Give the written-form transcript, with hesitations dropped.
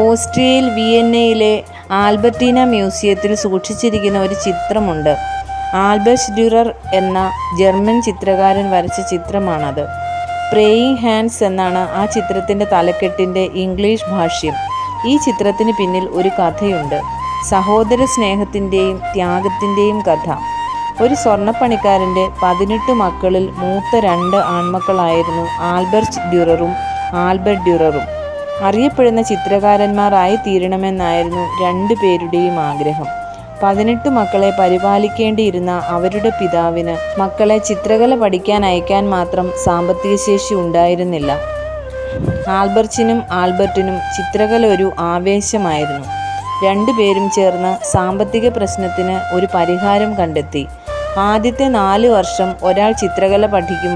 ഓസ്ട്രിയയിൽ വിയന്നയിലെ ആൽബർട്ടീന മ്യൂസിയത്തിൽ സൂക്ഷിച്ചിരിക്കുന്ന ഒരു ചിത്രമുണ്ട്. ആൽബർട്ട് ഡ്യൂറർ എന്ന ജർമ്മൻ ചിത്രകാരൻ വരച്ച ചിത്രമാണത്. പ്രേയിങ് ഹാൻഡ്സ് എന്നാണ് ആ ചിത്രത്തിൻ്റെ തലക്കെട്ടിൻ്റെ ഇംഗ്ലീഷ് ഭാഷ്യം. ഈ ചിത്രത്തിന് പിന്നിൽ ഒരു കഥയുണ്ട്. സഹോദര സ്നേഹത്തിൻ്റെയും ത്യാഗത്തിൻ്റെയും കഥ. ഒരു സ്വർണ്ണപ്പണിക്കാരൻ്റെ 18 മക്കളിൽ മൂത്ത 2 ആൺമക്കളായിരുന്നു ആൽബർട്ട് ഡ്യൂററും ആൽബർട്ട് ഡ്യൂററും. അറിയപ്പെടുന്ന ചിത്രകാരന്മാരായി തീരണമെന്നായിരുന്നു 2 പേരുടെയും ആഗ്രഹം. 18 മക്കളെ പരിപാലിക്കേണ്ടിയിരുന്ന അവരുടെ പിതാവിന് മക്കളെ ചിത്രകല പഠിക്കാൻ അയക്കാൻ മാത്രം സാമ്പത്തിക ശേഷി ഉണ്ടായിരുന്നില്ല. ആൽബർട്ടിനും ആൽബർട്ടിനും ചിത്രകല ഒരു ആവേശമായിരുന്നു. 2 പേരും ചേർന്ന് സാമ്പത്തിക പ്രശ്നത്തിന് ഒരു പരിഹാരം കണ്ടെത്തി. ആദ്യത്തെ 4 വർഷം ഒരാൾ ചിത്രകല പഠിക്കും